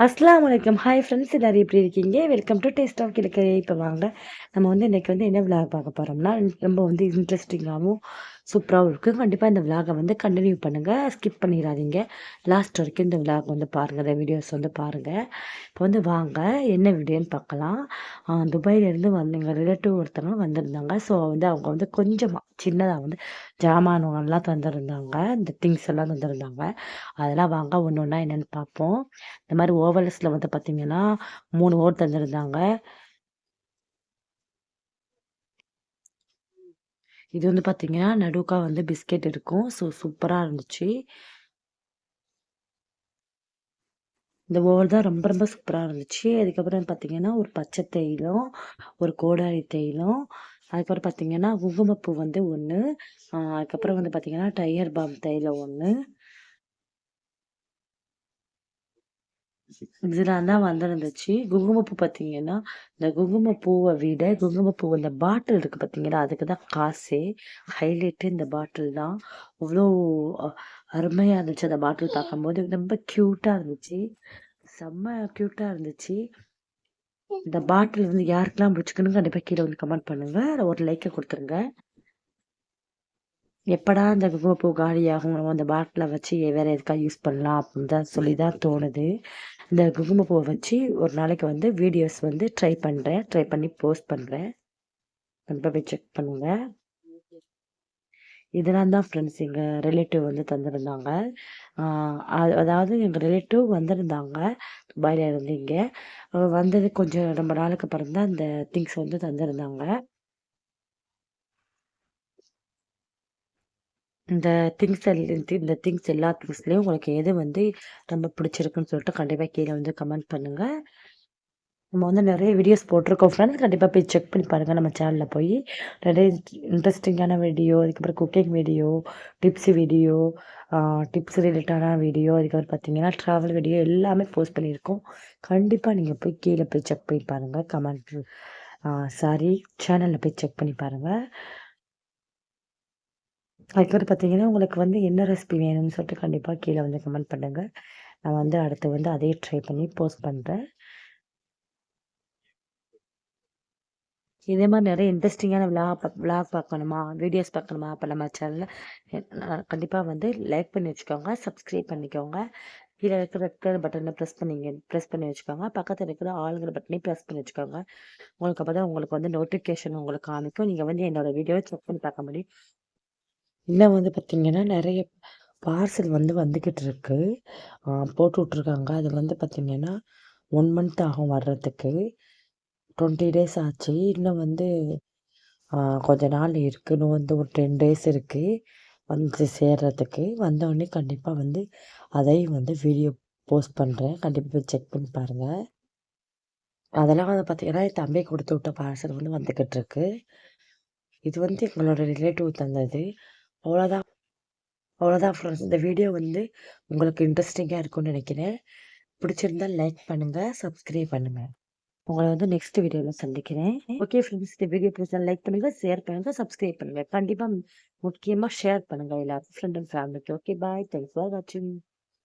அஸ்ஸலாமு அலைக்கும். Hi friends, எல்லாரும் எப்படி இருக்கீங்க? Welcome to taste of Kilakarai. இப்போ வாங்க, நம்ம வந்து இன்னைக்கு வந்து என்ன விலாக் பார்க்க போகிறோம்னா, ரொம்ப வந்து இன்ட்ரெஸ்டிங்காகவும் சூப்பராகவும் இருக்குது. கண்டிப்பாக இந்த விலாகை வந்து கண்டினியூ பண்ணுங்கள், ஸ்கிப் பண்ணிடாதீங்க. லாஸ்ட் வரைக்கும் இந்த விலாக் வந்து பாருங்கள், இந்த வீடியோஸ் வந்து பாருங்கள். இப்போ வந்து வாங்க, என்ன வீடியோன்னு பார்க்கலாம். துபாயிலேருந்து வந்து எங்கள் ரிலேட்டிவ் ஒருத்தவங்க வந்திருந்தாங்க. ஸோ வந்து அவங்க வந்து கொஞ்சமாக சின்னதாக வந்து ஜாமானுங்கள்லாம் தந்திருந்தாங்க, இந்த திங்ஸ் எல்லாம் தந்திருந்தாங்க. அதெல்லாம் வாங்க ஒன்று ஒன்றா என்னென்னு பார்ப்போம். இந்த மாதிரி ஓவல்ஸில் வந்து பார்த்தீங்கன்னா 3 ஓவர் தந்திருந்தாங்க. இது வந்து பார்த்தீங்கன்னா நடுக்கா வந்து பிஸ்கெட் இருக்கும். ஸோ சூப்பராக இருந்துச்சு. இந்த ஓவல் தான் ரொம்ப ரொம்ப சூப்பராக இருந்துச்சு. அதுக்கப்புறம் பார்த்தீங்கன்னா ஒரு பச்சை தைலம், ஒரு கோடாரி தைலம், அதுக்கப்புறம் பார்த்தீங்கன்னா குங்குமப்பூ வந்து ஒன்று, அதுக்கப்புறம் வந்து பார்த்தீங்கன்னா டைகர் பாம் தைலம் ஒன்று. இதெல்லாம் தான் வந்திருந்துச்சு. குங்குமப்பூ பார்த்தீங்கன்னா, இந்த குங்குமப்பூவை விட குங்குமப்பூ அந்த பாட்டில் இருக்கு பார்த்தீங்களா, அதுக்கு தான் காசே. ஹைலைட்டு இந்த பாட்டில் தான். அவ்வளோ அ அருமையா இருந்துச்சு அந்த பாட்டில் பார்க்கும்போது. ரொம்ப க்யூட்டா இருந்துச்சு. செம்ம க்யூட்டா இருந்துச்சு. இந்த பாட்டில் வந்து யாருக்கெல்லாம் பிடிச்சிருக்குன்னு கண்டிப்பா கீழ வந்து கமெண்ட் பண்ணுங்க. ஒரு லைக்க குடுத்துருங்க. எப்படா இந்த குங்குமப்பூ காலியாகும், நம்ம அந்த பாட்டில வச்சு வேற எதுக்காக யூஸ் பண்ணலாம் அப்படின்னு தான் சொல்லி தான் தோணுது. இந்த குங்குமப்பூவை வச்சு ஒரு நாளைக்கு வந்து வீடியோஸ் வந்து ட்ரை பண்ணி போஸ்ட் பண்ணுறேன். கண்டிப்பாக போய் செக் பண்ணுங்க. இதெல்லாம் தான் ஃப்ரெண்ட்ஸ் எங்கள் ரிலேட்டிவ் வந்து தந்திருந்தாங்க. அதாவது எங்கள் ரிலேட்டிவ் வந்திருந்தாங்க துபாயில இருந்து இங்கே. வந்தது கொஞ்சம் ரொம்ப நாளுக்கு அப்புறம் தான் இந்த திங்ஸ் வந்து தந்திருந்தாங்க. இந்த இந்த திங்ஸ் எல்லா திங்ஸ்லேயும் உங்களுக்கு எது வந்து ரொம்ப பிடிச்சிருக்குன்னு சொல்லிட்டு கண்டிப்பாக கீழே வந்து கமெண்ட் பண்ணுங்கள். நம்ம வந்து நிறைய வீடியோஸ் போட்டிருக்கோம் ஃப்ரெண்ட்ஸ். கண்டிப்பாக போய் செக் பண்ணி பாருங்கள் நம்ம சேனலில் போய். நிறைய இன்ட்ரெஸ்டிங்கான வீடியோ, அதுக்கப்புறம் குக்கிங் வீடியோ, வீடியோ, டிப்ஸ் ரிலேட்டடான வீடியோ, அதுக்கப்புறம் பார்த்தீங்கன்னா ட்ராவல் வீடியோ எல்லாமே போஸ்ட் பண்ணியிருக்கோம். கண்டிப்பாக நீங்கள் போய் கீழே போய் செக் பண்ணி பாருங்கள். சேனலில் போய் செக் பண்ணி பாருங்கள். அதுக்கப்புறம் பார்த்தீங்கன்னா உங்களுக்கு வந்து என்ன ரெசிபி வேணும்னு சொல்லிட்டு கண்டிப்பாக கீழே வந்து கமெண்ட் பண்ணுங்கள். நான் வந்து அடுத்து வந்து அதே ட்ரை பண்ணி போஸ்ட் பண்ணுறேன். இதே மாதிரி நிறைய இன்ட்ரெஸ்டிங்கான விளாக் பார்க்கணுமா, வீடியோஸ் பார்க்கணுமா, அப்போ நம்ம சேனலில் கண்டிப்பாக வந்து லைக் பண்ணி வச்சுக்கோங்க, சப்ஸ்கிரைப் பண்ணிக்கோங்க. கீழே இருக்கிற ரெட் கலர் பட்டனை ப்ரெஸ் பண்ணி வச்சுக்கோங்க. பக்கத்தில் இருக்கிற ஆளுங்கிற பட்டனையும் ப்ரெஸ் பண்ணி வச்சுக்கோங்க. உங்களுக்கு அப்போ தான் உங்களுக்கு வந்து நோட்டிஃபிகேஷன் உங்களுக்கு காமிக்கும். நீங்கள் வந்து என்னோடய வீடியோவை செக் பண்ணி பார்க்க முடியும். இன்னும் வந்து பார்த்திங்கன்னா நிறைய பார்சல் வந்து வந்துக்கிட்டு இருக்கு, போட்டு விட்ருக்காங்க. அது வந்து பார்த்திங்கன்னா 1 மந்த் ஆகும் வர்றதுக்கு. 20 டேஸ் ஆச்சு. இன்னும் வந்து கொஞ்ச நாள் இருக்குது. இன்னும் வந்து ஒரு 10 டேஸ் இருக்குது வந்து சேர்றதுக்கு. வந்தோடனே கண்டிப்பாக வந்து அதையும் வந்து வீடியோ போஸ்ட் பண்ணுறேன். கண்டிப்பாக போய் செக் பண்ணி பாருங்கள். அதெல்லாம் வந்து பார்த்திங்கன்னா என் தம்பி கொடுத்து விட்ட பார்சல் வந்து வந்துக்கிட்டுருக்கு. இது வந்து எங்களோட ரிலேட்டிவ் தந்தது. அவ்வளோதான் அவ்வளோதான் ஃப்ரெண்ட்ஸ். இந்த வீடியோ வந்து உங்களுக்கு இன்ட்ரெஸ்டிங்காக இருக்கும்னு நினைக்கிறேன். பிடிச்சிருந்தா லைக் பண்ணுங்கள், சப்ஸ்கிரைப் பண்ணுங்கள். உங்களை வந்து நெக்ஸ்ட் வீடியோவில் சந்திக்கிறேன். ஓகே ஃப்ரெண்ட்ஸ், இந்த வீடியோ பிடிச்சா லைக் பண்ணுங்கள், ஷேர் பண்ணுங்கள், சப்ஸ்கிரைப் பண்ணுங்கள். கண்டிப்பாக முக்கியமாக ஷேர் பண்ணுங்கள் எல்லாருக்கும், ஃப்ரெண்ட் அண்ட் ஃபேமிலிக்கு. ஓகே பாய், தேங்க்ஸ் ஃபார் வாட்சிங்.